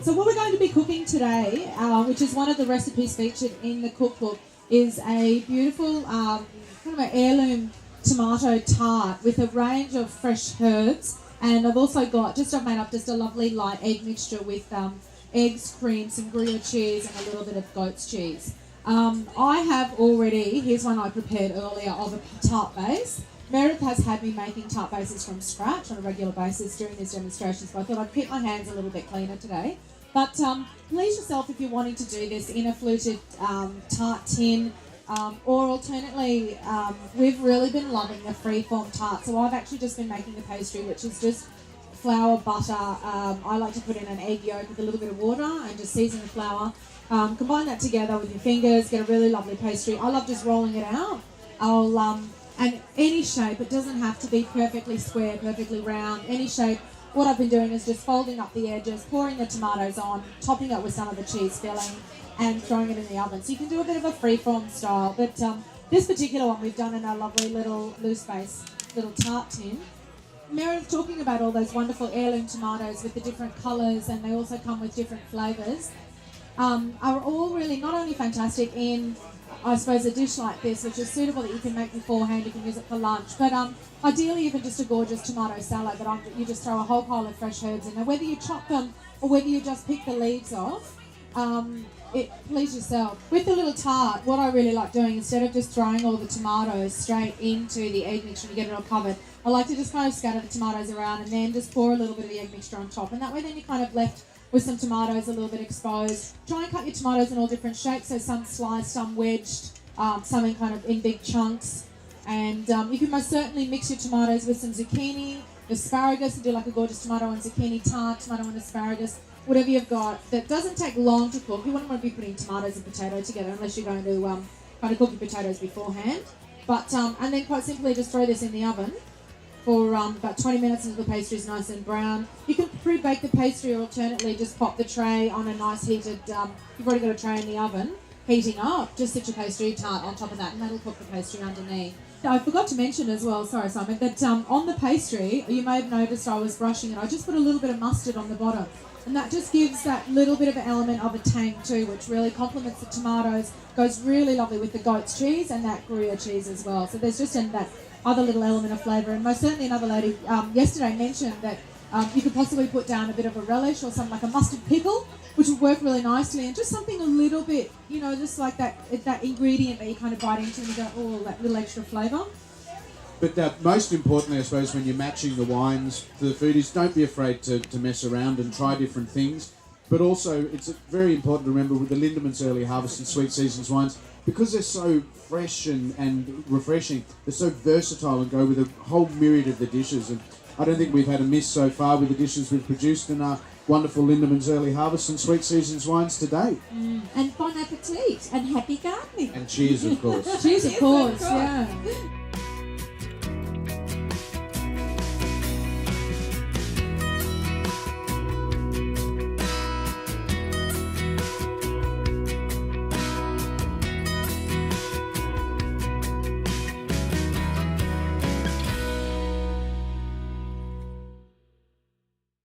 So what we're going to be cooking today, which is one of the recipes featured in the cookbook, is a beautiful kind of an heirloom tomato tart with a range of fresh herbs. And I've also got, I've made up just a lovely light egg mixture with eggs, cream, some Gruyere cheese and a little bit of goat's cheese. I have already, here's one I prepared earlier of a tart base. Meredith has had me making tart bases from scratch on a regular basis during these demonstrations, but I thought I'd keep my hands a little bit cleaner today. But please yourself if you're wanting to do this in a fluted tart tin, or alternately, we've really been loving the freeform tart. So I've actually just been making the pastry, which is just flour, butter. I like to put in an egg yolk with a little bit of water and just season the flour. Combine that together with your fingers, get a really lovely pastry. I love just rolling it out. And any shape, it doesn't have to be perfectly square, perfectly round, any shape. What I've been doing is just folding up the edges, pouring the tomatoes on, topping it with some of the cheese filling and throwing it in the oven. So you can do a bit of a freeform style, but this particular one we've done in our lovely little loose base, little tart tin. Meredith talking about all those wonderful heirloom tomatoes with the different colours, and they also come with different flavours, are all really not only fantastic in, I suppose, a dish like this, which is suitable that you can make beforehand, you can use it for lunch, but ideally even just a gorgeous tomato salad that you just throw a whole pile of fresh herbs in there, whether you chop them or whether you just pick the leaves off. Please yourself. With the little tart, what I really like doing, instead of just throwing all the tomatoes straight into the egg mixture and you get it all covered, I like to just kind of scatter the tomatoes around and then just pour a little bit of the egg mixture on top, and that way then you're kind of left with some tomatoes a little bit exposed. Try and cut your tomatoes in all different shapes, so some sliced, some wedged, some in kind of in big chunks. And you can most certainly mix your tomatoes with some zucchini, asparagus, and do like a gorgeous tomato and zucchini tart, tomato and asparagus, whatever you've got. That doesn't take long to cook. You wouldn't want to be putting tomatoes and potato together unless you're going to kind of cook your potatoes beforehand. But and then quite simply just throw this in the oven for about 20 minutes until the pastry is nice and brown. You can pre-bake the pastry, or alternately just pop the tray on a nice heated, you've already got a tray in the oven, heating up, just sit your pastry tart on top of that and that'll cook the pastry underneath. I forgot to mention as well, sorry Simon, that on the pastry, you may have noticed I was brushing it, I just put a little bit of mustard on the bottom. And that just gives that little bit of an element of a tang too, which really complements the tomatoes, goes really lovely with the goat's cheese and that Gruyere cheese as well. So there's just that other little element of flavour. And most certainly another lady yesterday mentioned that you could possibly put down a bit of a relish or something like a mustard pickle, which would work really nicely, and just something a little bit, just like that ingredient that you kind of bite into and you go, oh, that little extra flavour. But most importantly, I suppose, when you're matching the wines to the food is don't be afraid to mess around and try different things. But also, it's very important to remember with the Lindeman's Early Harvest and Sweet Seasons wines, because they're so fresh and refreshing, they're so versatile and go with a whole myriad of the dishes. And I don't think we've had a miss so far with the dishes we've produced in our wonderful Lindeman's Early Harvest and Sweet Seasons wines today. And bon appetit and happy gardening. And cheers, of course. Cheers, of course, yeah.